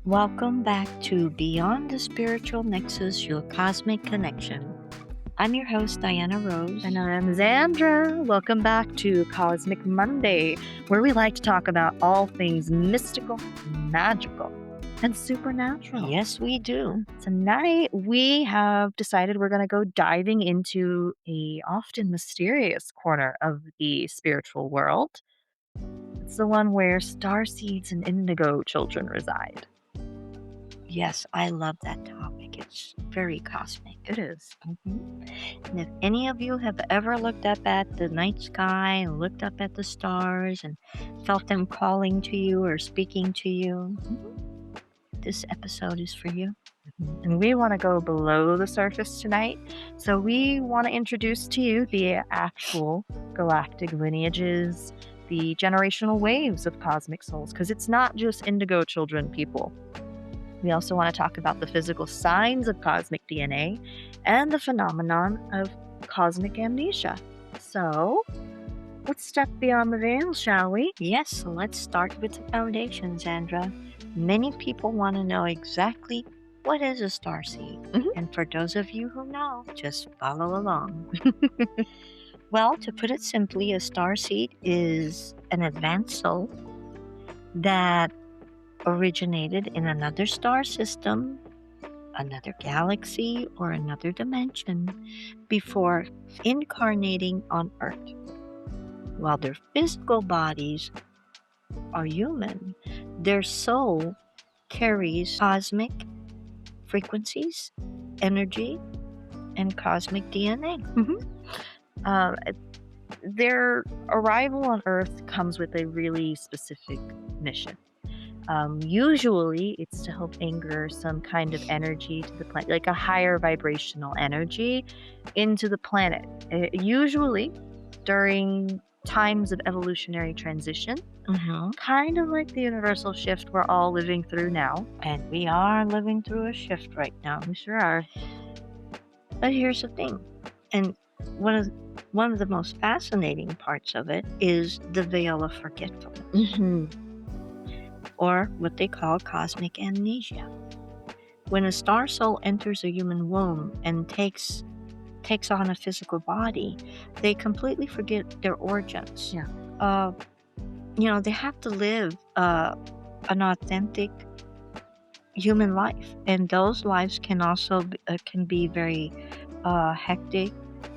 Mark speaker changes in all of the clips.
Speaker 1: Welcome back to Beyond the Spiritual Nexus, your cosmic connection. I'm your host, Diana Rose.
Speaker 2: And I'm Xandra. Welcome back to Cosmic Monday, where we like to talk about all things mystical, magical, and supernatural.
Speaker 1: Yes, we do.
Speaker 2: Tonight, we have decided we're going to go diving into a often mysterious corner of the spiritual world. It's the one where starseeds and indigo children reside.
Speaker 1: Yes, I love that topic. It's very cosmic.
Speaker 2: It is.
Speaker 1: And if any of you have ever looked up at the night sky and looked up at the stars and felt them calling to you or speaking to you, this episode is for you.
Speaker 2: And we want to go below the surface tonight. So we want to introduce to you the actual galactic lineages, the generational waves of cosmic souls, because it's not just indigo children, people. We also want to talk about the physical signs of cosmic DNA and the phenomenon of cosmic amnesia. So let's step beyond the veil, shall we?
Speaker 1: Yes, so let's start with the foundation, Xandra. Many people want to know exactly what is a starseed. And for those of you who know, just follow along. Well, to put it simply, a starseed is an advanced soul that originated in another star system, another galaxy, or another dimension before incarnating on Earth. While their physical bodies are human, their soul carries cosmic frequencies, energy, and cosmic DNA.
Speaker 2: Their arrival on Earth comes with a really specific mission. Usually, it's to help anchor some kind of energy to the planet, like a higher vibrational energy into the planet. Usually, during times of evolutionary transition, kind of like the universal shift we're all living through now.
Speaker 1: And we are living through a shift right now.
Speaker 2: We sure are.
Speaker 1: But here's the thing, and one of the most fascinating parts of it is the veil of forgetfulness, or what they call cosmic amnesia. When a star soul enters a human womb and takes on a physical body, they completely forget their origins. They have to live an authentic human life, and those lives can also be very hectic.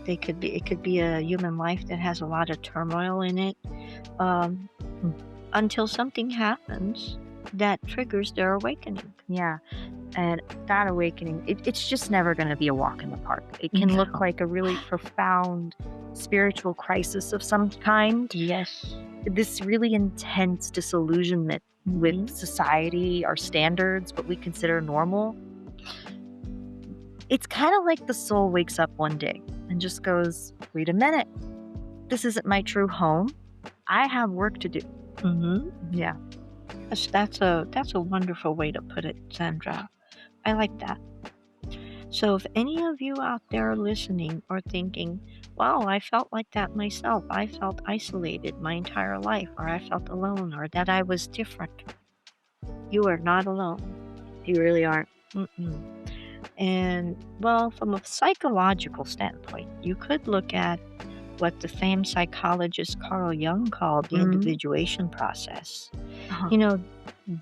Speaker 1: It could be a human life that has a lot of turmoil in it, until something happens that triggers their awakening.
Speaker 2: Yeah, and that awakening, it's just never going to be a walk in the park. It can look like a really profound spiritual crisis of some kind.
Speaker 1: Yes.
Speaker 2: This really intense disillusionment with society, our standards, what we consider normal. It's kind of like the soul wakes up one day and just goes, wait a minute, this isn't my true home. I have work to do. Yeah.
Speaker 1: That's a wonderful way to put it, Xandra. I like that. So if any of you out there are listening or thinking, wow, I felt like that myself. I felt isolated my entire life, or I felt alone, or that I was different. You are not alone.
Speaker 2: You really aren't.
Speaker 1: And, well, from a psychological standpoint, you could look at what the famed psychologist Carl Jung called the individuation process.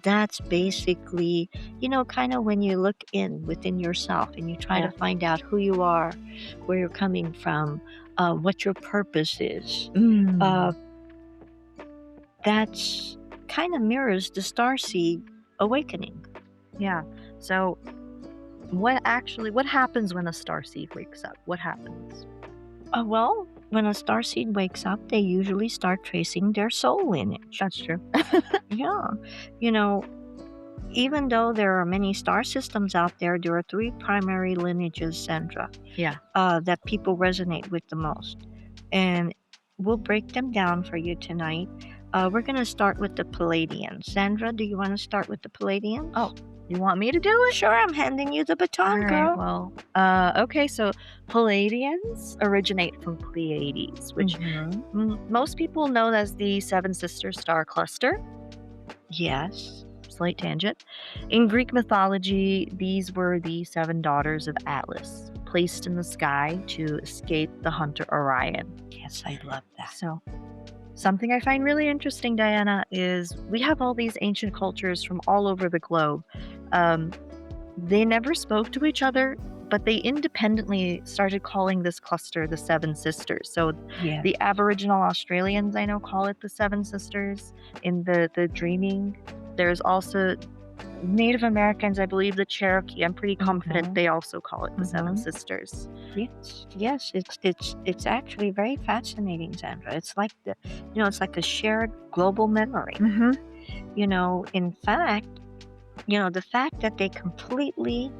Speaker 1: That's basically, kind of when you look within yourself and you try to find out who you are, where you're coming from, what your purpose is. That's kind of mirrors the starseed awakening.
Speaker 2: Yeah. So what happens when a starseed wakes up? What happens?
Speaker 1: Well, when a starseed wakes up, they usually start tracing their soul lineage.
Speaker 2: That's true.
Speaker 1: Yeah. Even though there are many star systems out there, there are 3 primary lineages, Xandra, that people resonate with the most. And we'll break them down for you tonight. We're going to start with the Palladians. Xandra, do you want to start with the Palladians?
Speaker 2: Oh, you want me to do it?
Speaker 1: Sure, I'm handing you the baton, girl.
Speaker 2: Well, okay, so Palladians originate from Pleiades, which most people know as the Seven Sisters star cluster.
Speaker 1: Yes.
Speaker 2: slight tangent. In Greek mythology, these were the 7 daughters of Atlas, placed in the sky to escape the hunter Orion.
Speaker 1: Yes, I love that.
Speaker 2: So, something I find really interesting, Diana, is we have all these ancient cultures from all over the globe. They never spoke to each other, but they independently started calling this cluster the Seven Sisters. So
Speaker 1: Yes.
Speaker 2: the Aboriginal Australians, I know, call it the Seven Sisters in the dreaming. There's also Native Americans, I believe the Cherokee, I'm pretty confident they also call it the Seven Sisters.
Speaker 1: Yes, it's actually very fascinating, Xandra. It's like it's like a shared global memory. In fact, the fact that they completely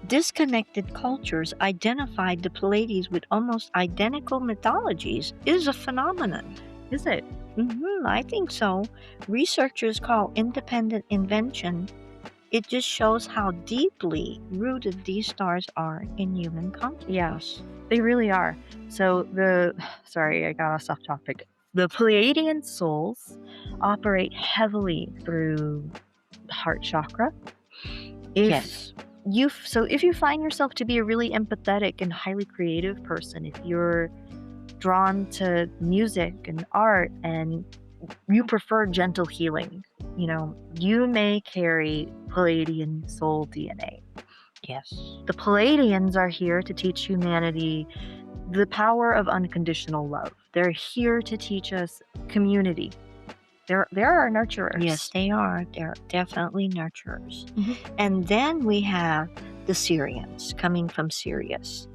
Speaker 1: disconnected cultures identified the Pleiades with almost identical mythologies is a phenomenon.
Speaker 2: Is it?
Speaker 1: I think so. Researchers call independent invention. It just shows how deeply rooted these stars are in human consciousness.
Speaker 2: Yes, they really are. So sorry, I got us off topic. The Pleiadian souls operate heavily through the heart chakra.
Speaker 1: Yes.
Speaker 2: If you find yourself to be a really empathetic and highly creative person, if you're drawn to music and art and you prefer gentle healing, you may carry Pleiadian soul DNA.
Speaker 1: Yes.
Speaker 2: The Pleiadians are here to teach humanity the power of unconditional love. They're here to teach us community. They're our nurturers.
Speaker 1: Yes, they are. They're definitely nurturers. And then we have the Syrians coming from Sirius,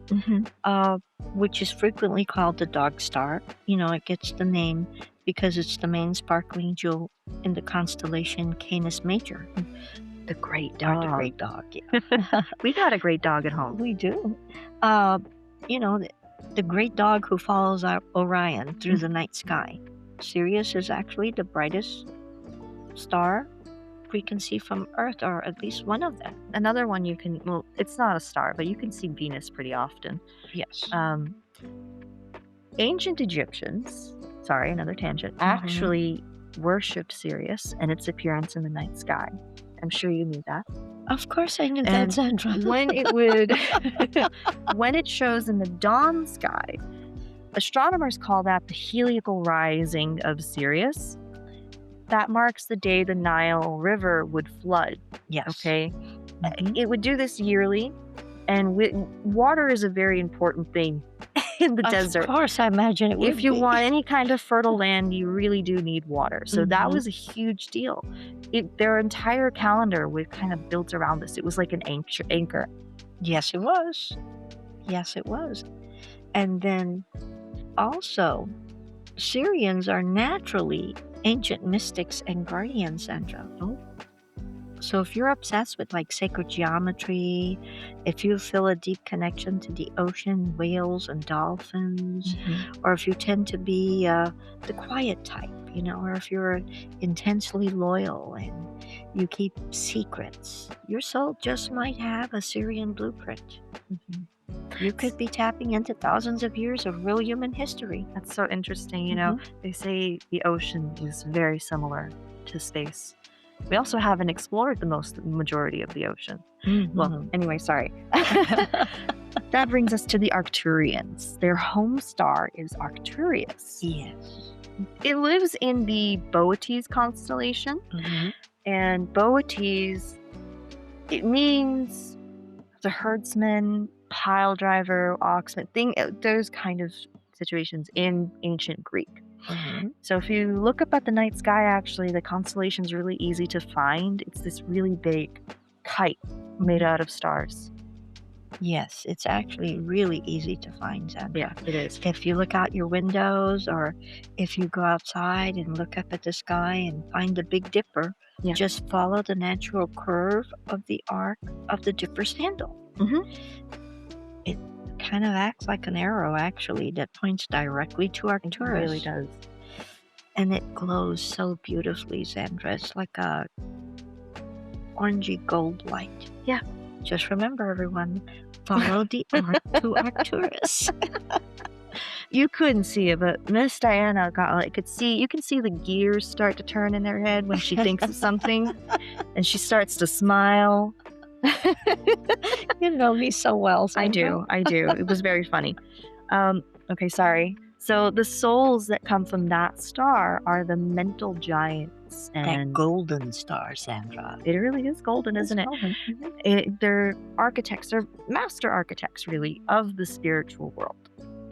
Speaker 1: which is frequently called the dog star. It gets the name because it's the main sparkling jewel in the constellation Canis Major.
Speaker 2: The great dog.
Speaker 1: The great dog, yeah.
Speaker 2: We got a great dog at home.
Speaker 1: We do. The great dog who follows Orion through the night sky. Sirius is actually the brightest star we can see from Earth, or at least one of them.
Speaker 2: Another one it's not a star, but you can see Venus pretty often.
Speaker 1: Yes.
Speaker 2: Ancient Egyptians, sorry, another tangent, actually worshipped Sirius and its appearance in the night sky. I'm sure you knew that.
Speaker 1: Of course I knew that, Xandra.
Speaker 2: When it shows in the dawn sky, astronomers call that the heliacal rising of Sirius. That marks the day the Nile River would flood.
Speaker 1: Yes.
Speaker 2: Okay? It would do this yearly, and water is a very important thing in the desert.
Speaker 1: Of course, I imagine it would
Speaker 2: If you want any kind of fertile land, you really do need water. So that was a huge deal. Their entire calendar was kind of built around this. It was like an anchor.
Speaker 1: Yes, it was. Yes, it was. And then also, Syrians are naturally ancient mystics and guardians, Xandra. So if you're obsessed with sacred geometry, if you feel a deep connection to the ocean, whales and dolphins, or if you tend to be the quiet type, or if you're intensely loyal and you keep secrets, your soul just might have a Syrian blueprint. You could be tapping into thousands of years of real human history.
Speaker 2: That's so interesting. They say the ocean is very similar to space. We also haven't explored the majority of the ocean. Well, anyway, sorry. That brings us to the Arcturians. Their home star is Arcturus.
Speaker 1: Yes.
Speaker 2: It lives in the Boötes constellation. And Boötes, it means the herdsman, pile driver, oxman thing. Those kind of situations in ancient Greek. So if you look up at the night sky, actually, the constellation is really easy to find. It's this really big kite made out of stars.
Speaker 1: Yes, it's actually really easy to find, Xandra.
Speaker 2: Yeah, it is.
Speaker 1: If you look out your windows, or if you go outside and look up at the sky and find the Big Dipper, just follow the natural curve of the arc of the Dipper's handle. It kind of acts like an arrow, actually, that points directly to Arcturus.
Speaker 2: It really does.
Speaker 1: And it glows so beautifully, Xandra. It's like a orangey gold light.
Speaker 2: Yeah.
Speaker 1: Just remember, everyone, follow the arc to Arcturus.
Speaker 2: You couldn't see it, but Miss Diana you can see the gears start to turn in her head when she thinks of something, and she starts to smile.
Speaker 1: You know me so well, Sandra.
Speaker 2: I do. It was very funny. Okay, sorry. So the souls that come from that star are the mental giants,
Speaker 1: That
Speaker 2: and
Speaker 1: golden star, Sandra.
Speaker 2: it really is golden, isn't it?
Speaker 1: Golden. Mhm.
Speaker 2: They're architects, they're master architects, really, of the spiritual world.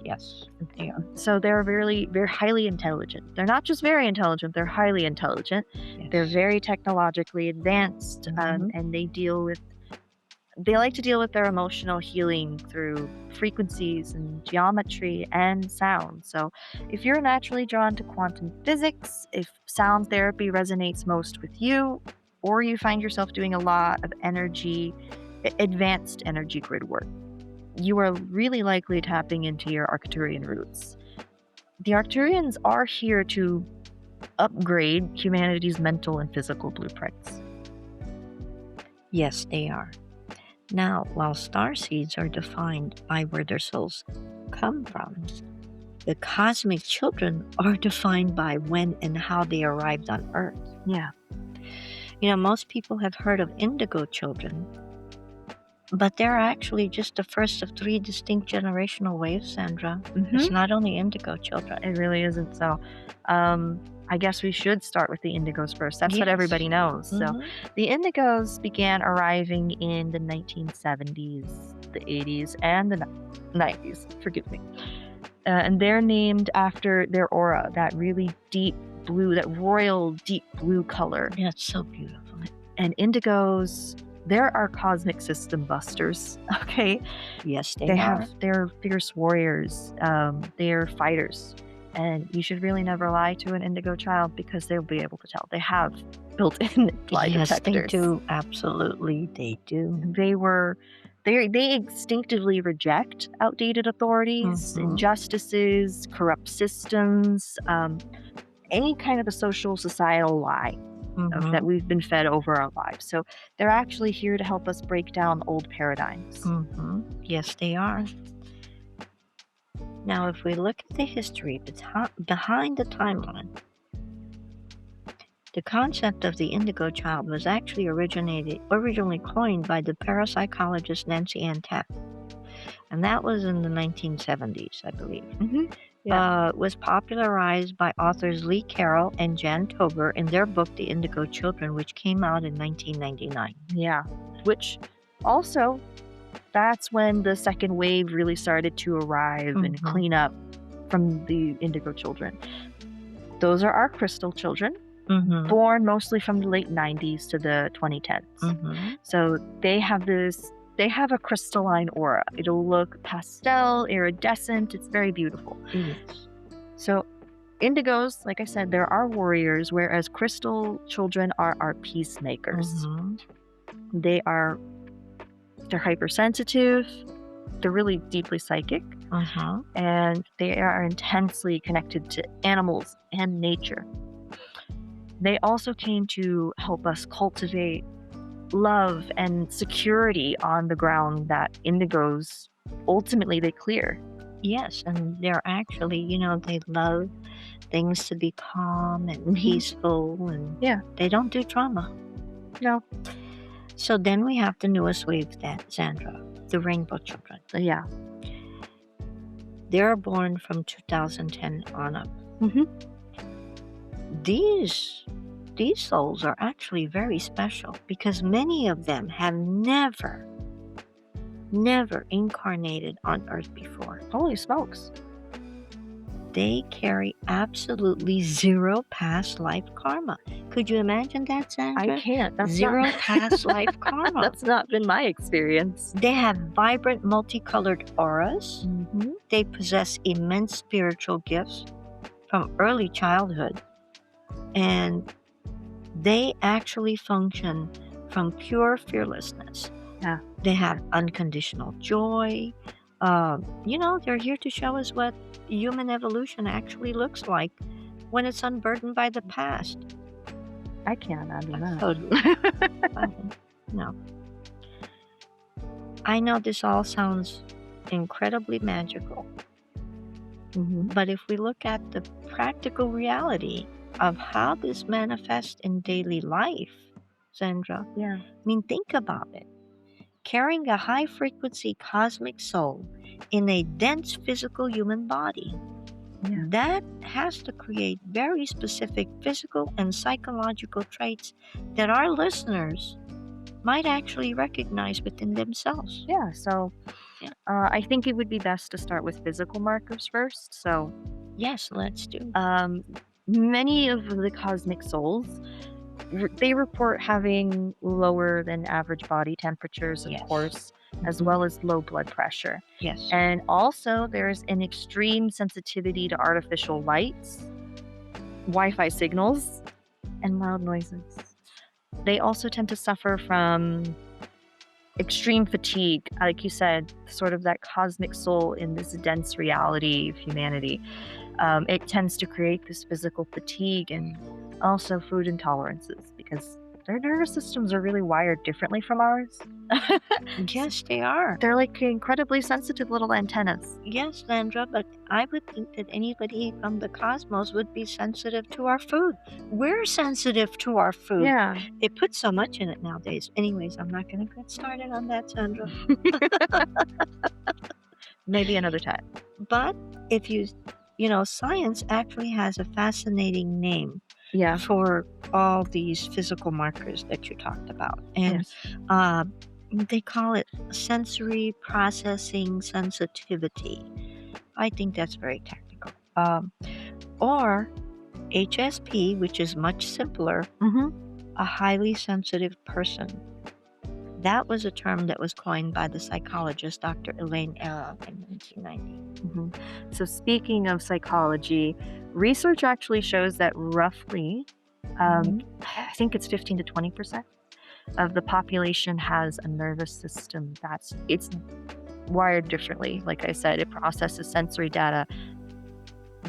Speaker 1: Yes, they are.
Speaker 2: So they're very, very highly intelligent. They're not just very intelligent, they're highly intelligent.
Speaker 1: Yes.
Speaker 2: They're very technologically advanced,
Speaker 1: Mhm.
Speaker 2: and they like to deal with their emotional healing through frequencies and geometry and sound. So if you're naturally drawn to quantum physics, if sound therapy resonates most with you, or you find yourself doing a lot of advanced energy grid work, you are really likely tapping into your Arcturian roots. The Arcturians are here to upgrade humanity's mental and physical blueprints.
Speaker 1: Yes, they are. Now, while starseeds are defined by where their souls come from, the cosmic children are defined by when and how they arrived on Earth.
Speaker 2: Yeah.
Speaker 1: You know, most people have heard of indigo children, but they're actually just the first of 3 distinct generational waves, Sandra. It's not only indigo children.
Speaker 2: It really isn't. So I guess we should start with the indigos first. That's what
Speaker 1: Yes.
Speaker 2: everybody knows. So the indigos began arriving in the 1970s, the 80s, and the 90s. Forgive me. And they're named after their aura, that really deep blue, that royal deep blue color.
Speaker 1: Yeah, it's so beautiful.
Speaker 2: And indigos, they're our cosmic system busters. Okay.
Speaker 1: Yes,
Speaker 2: They're fierce warriors. They're fighters. And you should really never lie to an indigo child, because they'll be able to tell. They have built-in lie detectors.
Speaker 1: Yes, they do. Absolutely, they do.
Speaker 2: They instinctively reject outdated authorities, injustices, corrupt systems, any kind of a social societal lie that we've been fed over our lives. So they're actually here to help us break down old paradigms.
Speaker 1: Yes, they are. Now, if we look at the history behind the timeline, the concept of the indigo child was actually originally coined by the parapsychologist Nancy Ann Tapp, and that was in the 1970s, I believe. Was popularized by authors Lee Carroll and Jan Tober in their book The Indigo Children, which came out in 1999.
Speaker 2: Yeah, which also, that's when the second wave really started to arrive and clean up from the indigo children. Those are our crystal children, born mostly from the late 90s to the 2010s. So they have a crystalline aura. It'll look pastel, iridescent. It's very beautiful. So indigos, like I said, they're our warriors, whereas crystal children are our peacemakers. They're hypersensitive, they're really deeply psychic, and they are intensely connected to animals and nature. They also came to help us cultivate love and security on the ground that indigos ultimately they clear.
Speaker 1: Yes, and they're actually, they love things to be calm and peaceful, and they don't do drama.
Speaker 2: No.
Speaker 1: So then we have the newest wave, Xandra, the rainbow children.
Speaker 2: Yeah.
Speaker 1: They're born from 2010 on up. These souls are actually very special, because many of them have never incarnated on Earth before.
Speaker 2: Holy smokes.
Speaker 1: They carry absolutely zero past life karma. Could you imagine that, Sandra?
Speaker 2: I can't. That's
Speaker 1: zero past life karma.
Speaker 2: That's not been my experience.
Speaker 1: They have vibrant, multicolored auras. They possess immense spiritual gifts from early childhood. And they actually function from pure fearlessness.
Speaker 2: Yeah.
Speaker 1: They have unconditional joy. They're here to show us what human evolution actually looks like when it's unburdened by the past.
Speaker 2: I can't imagine that.
Speaker 1: Totally. No. I know this all sounds incredibly magical, But if we look at the practical reality of how this manifests in daily life, Xandra,
Speaker 2: Yeah.
Speaker 1: I mean, think about it. Carrying a high frequency cosmic soul in a dense physical human body,
Speaker 2: Yeah.
Speaker 1: that has to create very specific physical and psychological traits that our listeners might actually recognize within themselves.
Speaker 2: Yeah. So
Speaker 1: Yeah.
Speaker 2: I think it would be best to start with physical markers first. So
Speaker 1: Yes, let's do.
Speaker 2: many of the cosmic souls, they report having lower than average body temperatures, of
Speaker 1: Yes.
Speaker 2: course, as well as low blood pressure.
Speaker 1: Yes.
Speaker 2: And also, there's an extreme sensitivity to artificial lights, Wi-Fi signals, and loud noises. They also tend to suffer from extreme fatigue, like you said, sort of that cosmic soul in this dense reality of humanity. It tends to create this physical fatigue and also food intolerances because their nervous systems are really wired differently from ours.
Speaker 1: Yes, they are.
Speaker 2: They're like incredibly sensitive little antennas.
Speaker 1: Yes, Sandra, but I would think that anybody from the cosmos would be sensitive to our food. We're sensitive to our food.
Speaker 2: Yeah.
Speaker 1: They put so much in it nowadays. Anyways, I'm not going to get started on that, Sandra.
Speaker 2: Maybe another time.
Speaker 1: But if science actually has a fascinating name for all these physical markers that you talked about. And they call it sensory processing sensitivity. I think that's very technical. Or HSP, which is much simpler, a highly sensitive person. That was a term that was coined by the psychologist Dr. Elaine Aron in 1990.
Speaker 2: So speaking of psychology, research actually shows that roughly, I think it's 15 to 20% of the population has a nervous system it's wired differently. Like I said, it processes sensory data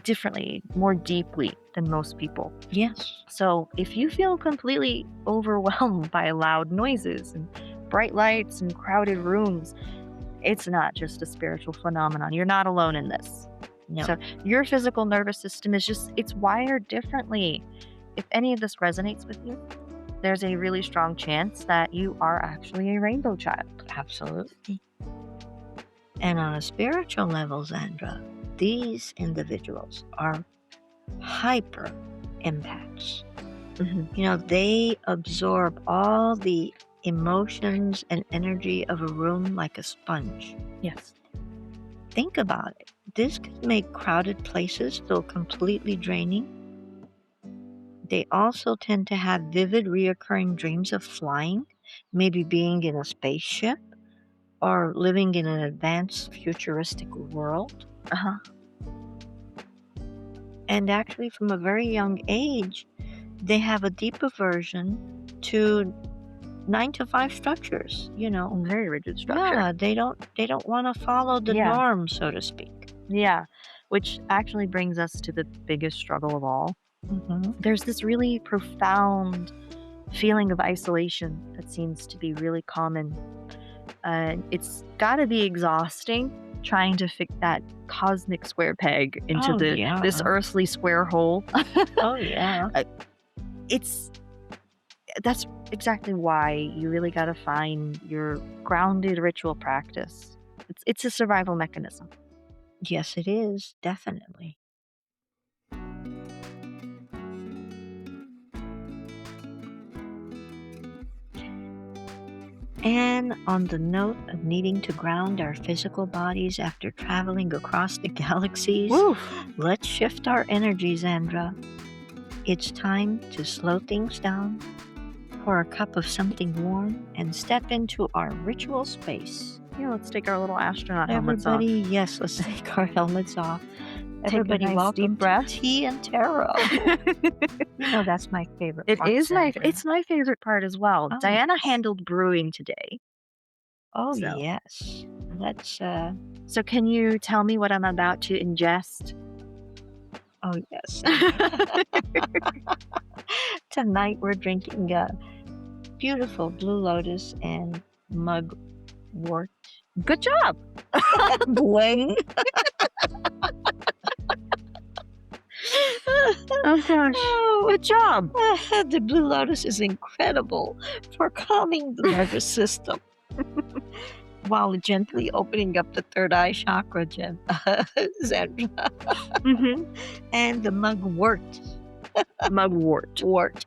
Speaker 2: differently, more deeply than most people.
Speaker 1: Yes.
Speaker 2: So if you feel completely overwhelmed by loud noises and bright lights and crowded rooms, it's not just a spiritual phenomenon. You're not alone in this.
Speaker 1: No.
Speaker 2: So your physical nervous system it's wired differently. If any of this resonates with you, there's a really strong chance that you are actually a rainbow child.
Speaker 1: Absolutely. And on a spiritual level, Xandra, these individuals are hyper empaths. They absorb all the emotions and energy of a room like a sponge.
Speaker 2: Yes.
Speaker 1: Think about it. This could make crowded places feel completely draining. They also tend to have vivid, reoccurring dreams of flying, maybe being in a spaceship, or living in an advanced futuristic world. And actually, from a very young age, they have a deep aversion to 9-to-5 structures.
Speaker 2: Very rigid structure.
Speaker 1: Yeah, they don't want to follow the norm, so to speak.
Speaker 2: Yeah, which actually brings us to the biggest struggle of all. There's this really profound feeling of isolation that seems to be really common. It's got to be exhausting trying to fit that cosmic square peg into this earthly square hole.
Speaker 1: Oh, yeah.
Speaker 2: That's exactly why you really got to find your grounded ritual practice. It's a survival mechanism.
Speaker 1: Yes, it is. Definitely. And on the note of needing to ground our physical bodies after traveling across the galaxies, let's shift our energies, Xandra. It's time to slow things down, pour a cup of something warm, and step into our ritual space.
Speaker 2: Yeah, let's take our little astronaut helmets off.
Speaker 1: Yes, let's take our helmets off.
Speaker 2: Everybody,
Speaker 1: welcome
Speaker 2: deep breath.
Speaker 1: To tea and tarot. That's my favorite part.
Speaker 2: It's my favorite part as well.
Speaker 1: Oh,
Speaker 2: Diana handled brewing today.
Speaker 1: Oh, yes. Let's...
Speaker 2: So can you tell me what I'm about to ingest?
Speaker 1: Oh, yes. Tonight we're drinking beautiful Blue Lotus and mugwort.
Speaker 2: Good job.
Speaker 1: Bling.
Speaker 2: Oh gosh.
Speaker 1: Oh,
Speaker 2: Good job.
Speaker 1: the Blue Lotus is incredible for calming the nervous system while gently opening up the third eye chakra, Xandra. And the mugwort.
Speaker 2: Mugwort.
Speaker 1: Wort.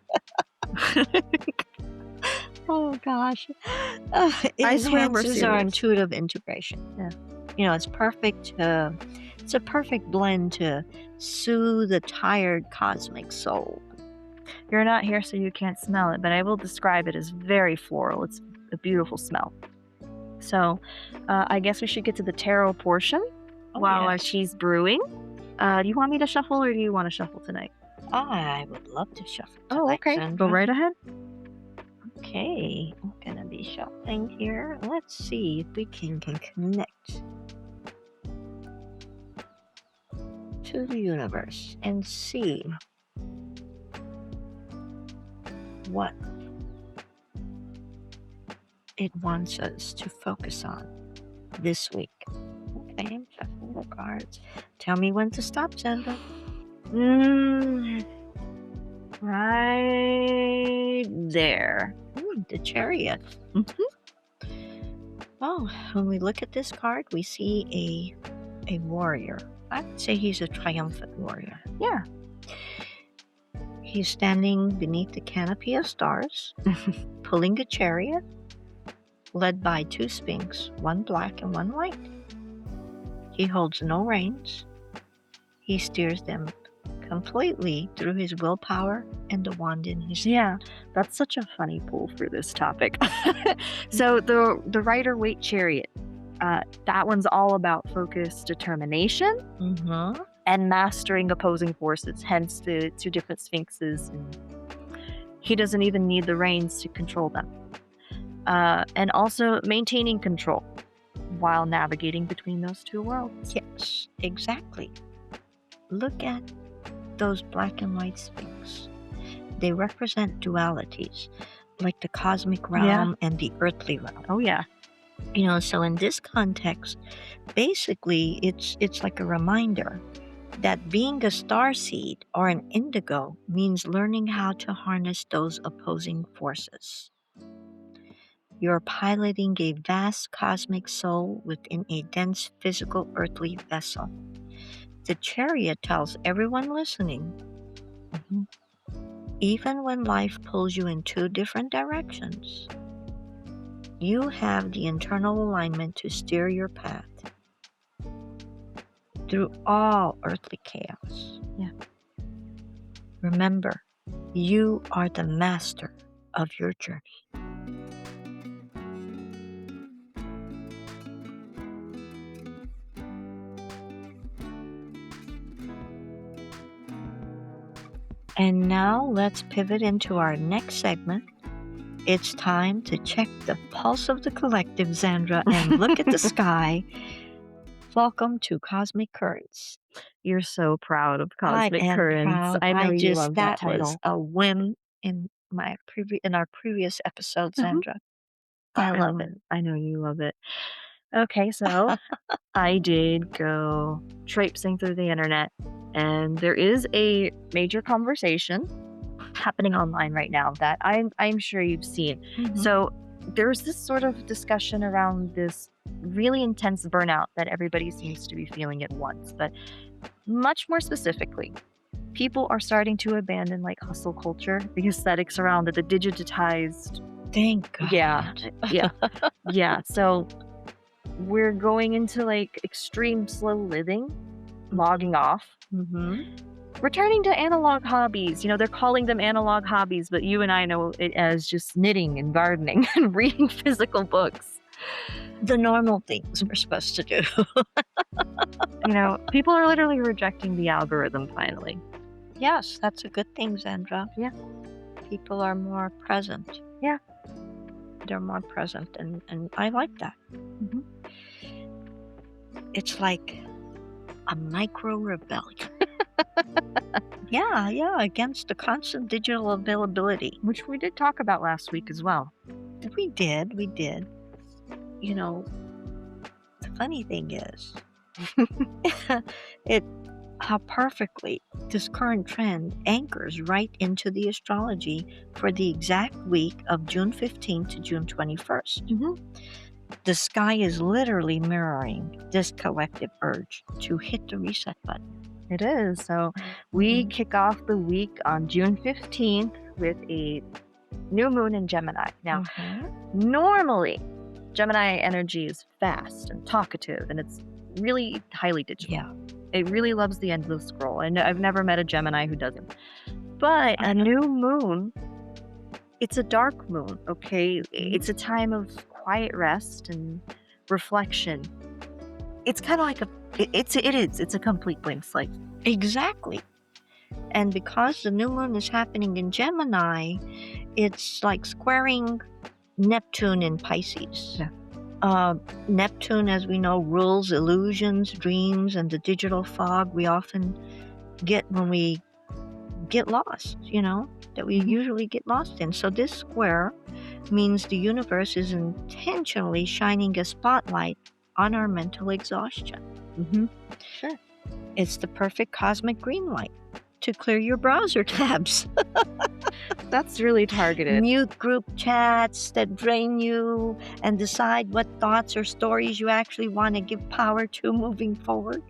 Speaker 1: Oh gosh. It
Speaker 2: I swear we're
Speaker 1: enhances our
Speaker 2: serious.
Speaker 1: intuitive integration.
Speaker 2: Yeah.
Speaker 1: You know, it's perfect. It's a perfect blend to soothe the tired cosmic soul.
Speaker 2: You're not here, so you can't smell it, but I will describe it as very floral. It's a beautiful smell. So, I guess we should get to the tarot portion while she's brewing. Do you want me to shuffle, or do you want to shuffle tonight?
Speaker 1: I would love to shuffle tonight,
Speaker 2: Oh, okay.
Speaker 1: Xandra.
Speaker 2: Go right ahead.
Speaker 1: Okay, I'm gonna be shuffling here. Let's see if we can connect to the universe and see what it wants us to focus on this week. Okay, I'm shuffling the cards. Tell me when to stop, Xandra.
Speaker 2: Right there.
Speaker 1: The Chariot. Oh, when we look at this card, we see a warrior. I would say he's a triumphant warrior.
Speaker 2: Yeah.
Speaker 1: He's standing beneath the canopy of stars, pulling a chariot, led by two sphinx, one black and one white. He holds no reins. He steers them completely through his willpower and the wand in his hand.
Speaker 2: Yeah, that's such a funny pull for this topic. So the Rider-Waite Chariot, that one's all about focus, determination, and mastering opposing forces, hence the two different sphinxes. And he doesn't even need the reins to control them. And also maintaining control while navigating between those two worlds.
Speaker 1: Yes, exactly. Look at those black and white sphinx. They represent dualities, like the cosmic realm and the earthly realm.
Speaker 2: Oh yeah.
Speaker 1: You know, so in this context, basically it's like a reminder that being a starseed or an indigo means learning how to harness those opposing forces. You're piloting a vast cosmic soul within a dense physical earthly vessel. The chariot tells everyone listening, even when life pulls you in two different directions, you have the internal alignment to steer your path through all earthly chaos.
Speaker 2: Yeah.
Speaker 1: Remember, you are the master of your journey. And now let's pivot into our next segment. It's time to check the pulse of the collective, Xandra, and look at the sky. Welcome to Cosmic Currents.
Speaker 2: You're so proud of Cosmic
Speaker 1: I am
Speaker 2: Currents.
Speaker 1: proud.
Speaker 2: I know you love that
Speaker 1: That was
Speaker 2: title.
Speaker 1: a whim in our previous episode, Xandra. I love it.
Speaker 2: I know you love it. Okay, so I did go traipsing through the internet, and there is a major conversation happening online right now that I'm sure you've seen. So there's this sort of discussion around this really intense burnout that everybody seems to be feeling at once, but much more specifically, people are starting to abandon like hustle culture, the aesthetics around it, the digitized.
Speaker 1: Thank God.
Speaker 2: Yeah. So we're going into like extreme slow living, logging off, returning to analog hobbies. You know, they're calling them analog hobbies, but you and I know it as just knitting and gardening and reading physical books.
Speaker 1: The normal things we're supposed to do.
Speaker 2: You know, people are literally rejecting the algorithm finally.
Speaker 1: Yes, that's a good thing, Xandra.
Speaker 2: Yeah.
Speaker 1: People are more present.
Speaker 2: Yeah.
Speaker 1: They're more present, and I like that. It's like a micro rebellion. Yeah, against the constant digital availability.
Speaker 2: Which we did talk about last week as well.
Speaker 1: We did. You know, the funny thing is, how perfectly this current trend anchors right into the astrology for the exact week of June 15th to June 21st. The sky is literally mirroring this collective urge to hit the reset button.
Speaker 2: It is. So we kick off the week on June 15th with a new moon in Gemini. Now, normally, Gemini energy is fast and talkative, and it's really highly digital.
Speaker 1: Yeah.
Speaker 2: It really loves the endless scroll, and I've never met a Gemini who doesn't. But a new moon, it's a dark moon, okay? It's a time of quiet rest and reflection. It's kind of like it's a complete blank slate.
Speaker 1: Exactly. And because the new moon is happening in Gemini, it's like squaring Neptune in Pisces.
Speaker 2: Yeah.
Speaker 1: Neptune, as we know, rules illusions, dreams, and the digital fog we often get when we get lost, that we usually get lost in. So this square means the universe is intentionally shining a spotlight on our mental exhaustion.
Speaker 2: Sure.
Speaker 1: It's the perfect cosmic green light to clear your browser tabs.
Speaker 2: That's really targeted.
Speaker 1: Mute group chats that drain you and decide what thoughts or stories you actually want to give power to moving forward.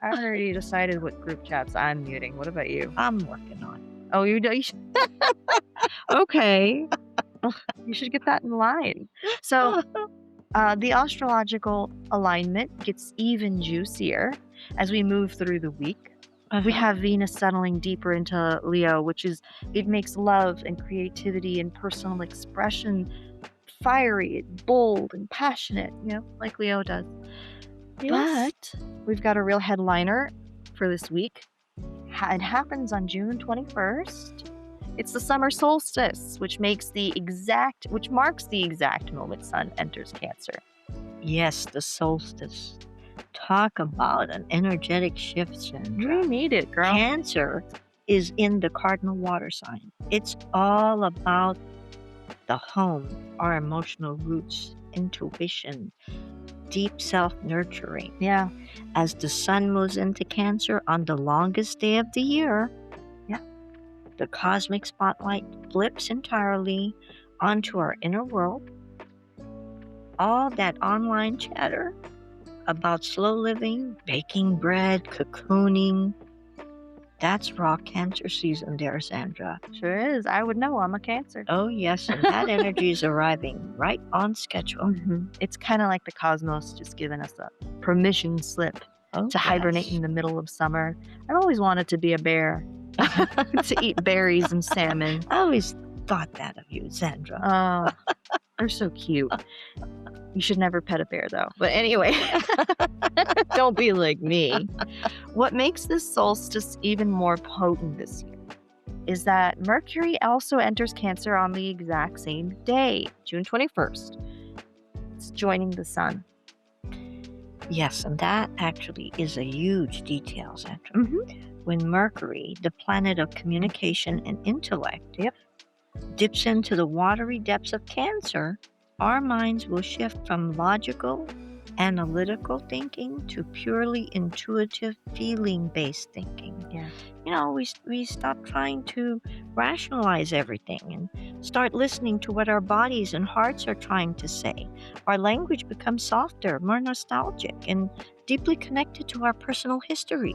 Speaker 2: I already decided what group chats I'm muting. What about you?
Speaker 1: I'm working on it.
Speaker 2: Oh, you do? Okay. You should get that in line. So the astrological alignment gets even juicier as we move through the week. We have Venus settling deeper into Leo, it makes love and creativity and personal expression fiery, bold, and passionate, like Leo does.
Speaker 1: Yes.
Speaker 2: But we've got a real headliner for this week. It happens on June 21st. It's the summer solstice, which marks the exact moment Sun enters Cancer.
Speaker 1: Yes, the solstice. Talk about an energetic shift, Xandra.
Speaker 2: We need it, girl.
Speaker 1: Cancer is in the cardinal water sign. It's all about the home, our emotional roots, intuition, deep self-nurturing.
Speaker 2: Yeah.
Speaker 1: As the sun moves into Cancer on the longest day of the year, the cosmic spotlight flips entirely onto our inner world. All that online chatter about slow living, baking bread, cocooning, that's raw Cancer season there, Xandra.
Speaker 2: Sure is. I would know. I'm a Cancer.
Speaker 1: Oh, yes, and that energy is arriving right on schedule.
Speaker 2: It's kind of like the cosmos just giving us a permission slip to hibernate in the middle of summer. I've always wanted to be a bear, to eat berries and salmon.
Speaker 1: I always thought that of you, Xandra.
Speaker 2: Oh, they're so cute. You should never pet a bear, though. But anyway, don't be like me. What makes this solstice even more potent this year is that Mercury also enters Cancer on the exact same day, June 21st. It's joining the sun.
Speaker 1: Yes, and that actually is a huge detail, Xandra. When Mercury, the planet of communication and intellect, dips into the watery depths of Cancer, our minds will shift from logical, analytical thinking to purely intuitive, feeling-based thinking. We stop trying to rationalize everything and start listening to what our bodies and hearts are trying to say. Our language becomes softer, more nostalgic, and deeply connected to our personal history.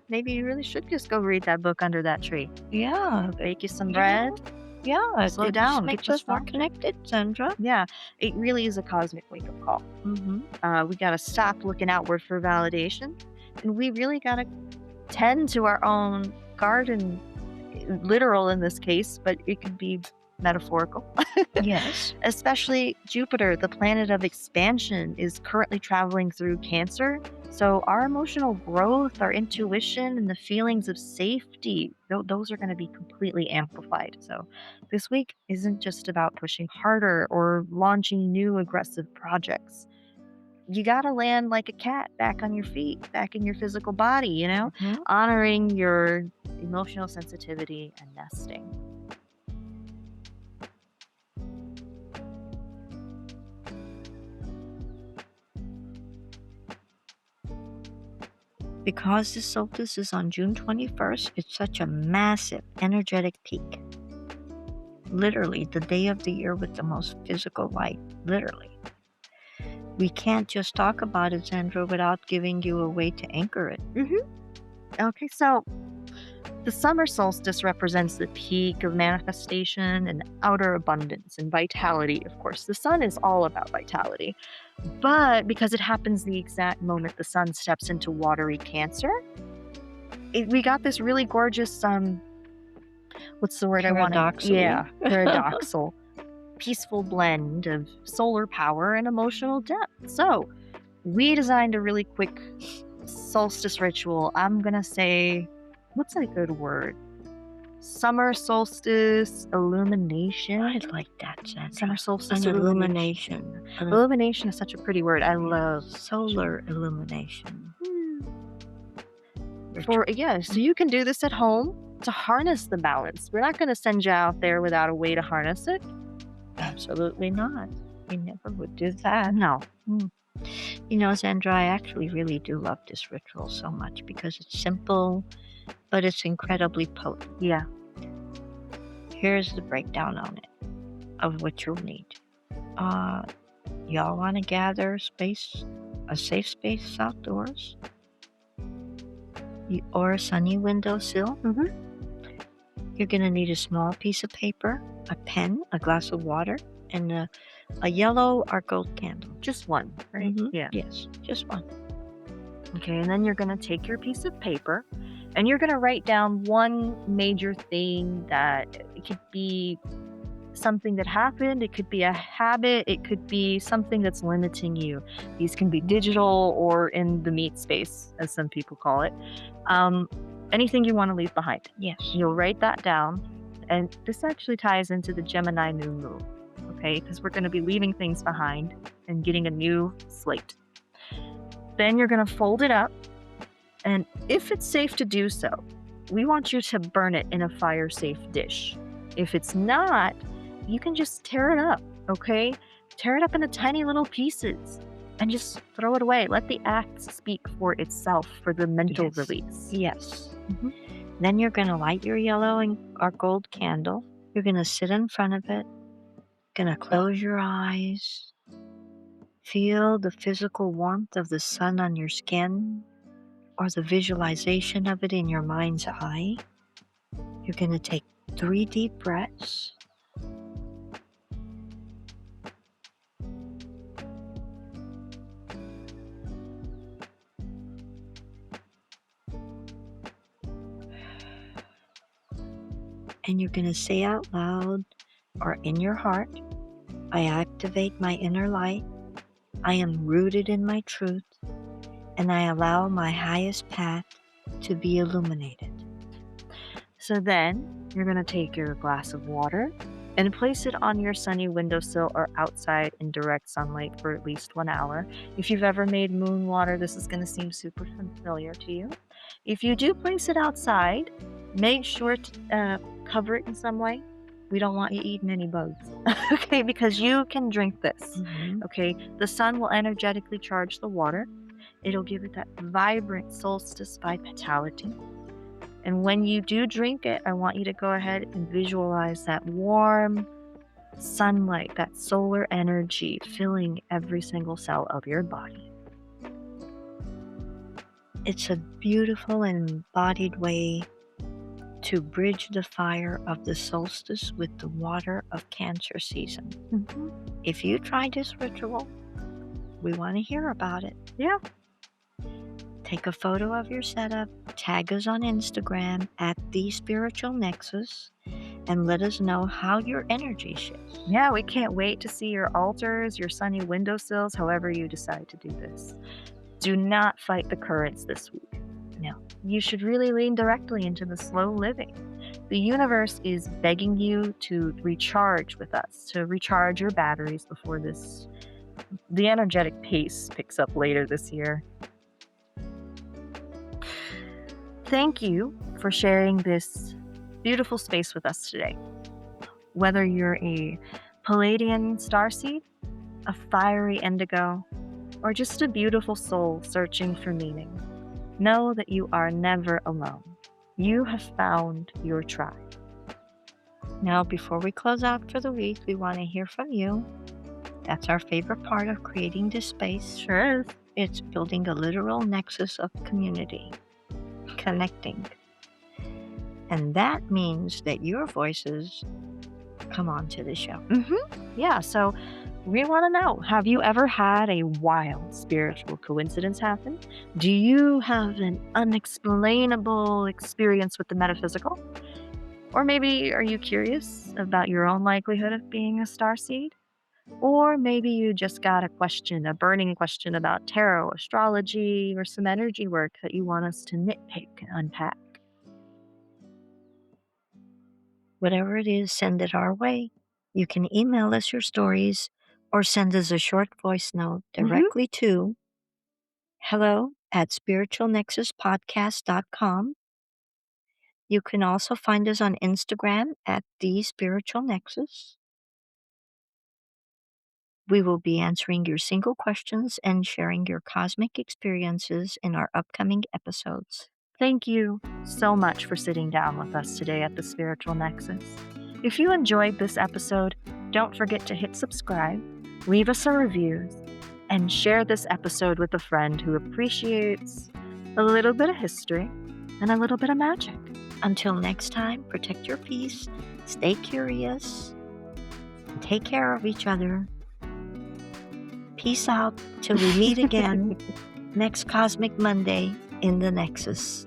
Speaker 2: Maybe you really should just go read that book under that tree.
Speaker 1: Yeah.
Speaker 2: Bake you some bread.
Speaker 1: Yeah,
Speaker 2: slow down.
Speaker 1: Makes us more connected, Xandra.
Speaker 2: Yeah, it really is a cosmic wake-up call. We got to stop looking outward for validation, and we really got to tend to our own garden, literal in this case, but it could be metaphorical.
Speaker 1: Yes.
Speaker 2: Especially Jupiter, the planet of expansion, is currently traveling through Cancer. So our emotional growth, our intuition, and the feelings of safety, those are going to be completely amplified. So this week isn't just about pushing harder or launching new aggressive projects. You got to land like a cat back on your feet, back in your physical body, honoring your emotional sensitivity and nesting.
Speaker 1: Because the solstice is on June 21st, it's such a massive energetic peak. Literally, the day of the year with the most physical light. Literally. We can't just talk about it, Xandra, without giving you a way to anchor it.
Speaker 2: Okay, so the summer solstice represents the peak of manifestation and outer abundance and vitality, of course. The sun is all about vitality. But because it happens the exact moment the sun steps into watery Cancer, we got this really gorgeous, what's the word I want to...
Speaker 1: Paradoxally.
Speaker 2: Yeah, paradoxal, peaceful blend of solar power and emotional depth. So we designed a really quick solstice ritual. I'm going to say, what's a good word? Summer solstice illumination.
Speaker 1: I like that, Xandra.
Speaker 2: Summer solstice
Speaker 1: illumination.
Speaker 2: Illumination is such a pretty word. I love
Speaker 1: solar illumination.
Speaker 2: So you can do this at home to harness the balance. We're not going to send you out there without a way to harness it.
Speaker 1: Absolutely not. We never would do that.
Speaker 2: No.
Speaker 1: You know, Xandra, I actually really do love this ritual so much because it's simple, but it's incredibly potent.
Speaker 2: Yeah.
Speaker 1: Here's the breakdown on it of what you'll need. Y'all want to gather a safe space outdoors, or a sunny windowsill. You're going to need a small piece of paper, a pen, a glass of water, and a yellow or gold candle.
Speaker 2: Just one, right? Yeah.
Speaker 1: Yes, just one.
Speaker 2: Okay, and then you're going to take your piece of paper and you're going to write down one major thing that it could be something that happened, it could be a habit, it could be something that's limiting you. These can be digital or in the meat space, as some people call it. Anything you want to leave behind.
Speaker 1: Yes.
Speaker 2: You'll write that down. And this actually ties into the Gemini new moon, okay? Because we're going to be leaving things behind and getting a new slate. Then you're going to fold it up. And if it's safe to do so, we want you to burn it in a fire-safe dish. If it's not, you can just tear it up, okay? Tear it up into tiny little pieces and just throw it away. Let the act speak for itself for the mental release.
Speaker 1: Yes. Then you're going to light your yellow or gold candle. You're going to sit in front of it. Going to close your eyes. Feel the physical warmth of the sun on your skin, or the visualization of it in your mind's eye. You're going to take 3 deep breaths. And you're going to say out loud or in your heart, I activate my inner light. I am rooted in my truth, and I allow my highest path to be illuminated.
Speaker 2: So then you're going to take your glass of water and place it on your sunny windowsill or outside in direct sunlight for at least 1 hour. If you've ever made moon water, this is going to seem super familiar to you. If you do place it outside, make sure to cover it in some way. We don't want you eating any bugs, okay? Because you can drink this, okay? The sun will energetically charge the water. It'll give it that vibrant solstice vitality. And when you do drink it, I want you to go ahead and visualize that warm sunlight, that solar energy filling every single cell of your body. It's a beautiful and embodied way to bridge the fire of the solstice with the water of Cancer season. If you try this ritual, we want to hear about it. Yeah.
Speaker 1: Take a photo of your setup, tag us on Instagram at The Spiritual Nexus, and let us know how your energy shifts.
Speaker 2: Yeah, we can't wait to see your altars, your sunny windowsills, however you decide to do this. Do not fight the currents this week. No, you should really lean directly into the slow living. The universe is begging you to recharge with us, to recharge your batteries before the energetic pace picks up later this year. Thank you for sharing this beautiful space with us today. Whether you're a Palladian starseed, a fiery indigo, or just a beautiful soul searching for meaning, know that you are never alone. You have found your tribe.
Speaker 1: Now, before we close out for the week, we want to hear from you. That's our favorite part of creating this space.
Speaker 2: Sure is.
Speaker 1: It's building a literal nexus of community, connecting. And that means that your voices come on to the show.
Speaker 2: Yeah, so we want to know, have you ever had a wild spiritual coincidence happen? Do you have an unexplainable experience with the metaphysical? Or maybe are you curious about your own likelihood of being a starseed? Or maybe you just got a burning question about tarot, astrology, or some energy work that you want us to nitpick and unpack.
Speaker 1: Whatever it is, send it our way. You can email us your stories or send us a short voice note directly to hello@spiritualnexuspodcast.com. You can also find us on Instagram at The Spiritual Nexus. We will be answering your single questions and sharing your cosmic experiences in our upcoming episodes.
Speaker 2: Thank you so much for sitting down with us today at the Spiritual Nexus. If you enjoyed this episode, don't forget to hit subscribe, leave us a review, and share this episode with a friend who appreciates a little bit of history and a little bit of magic.
Speaker 1: Until next time, protect your peace, stay curious, and take care of each other. Peace out till we meet again next Cosmic Monday in the Nexus.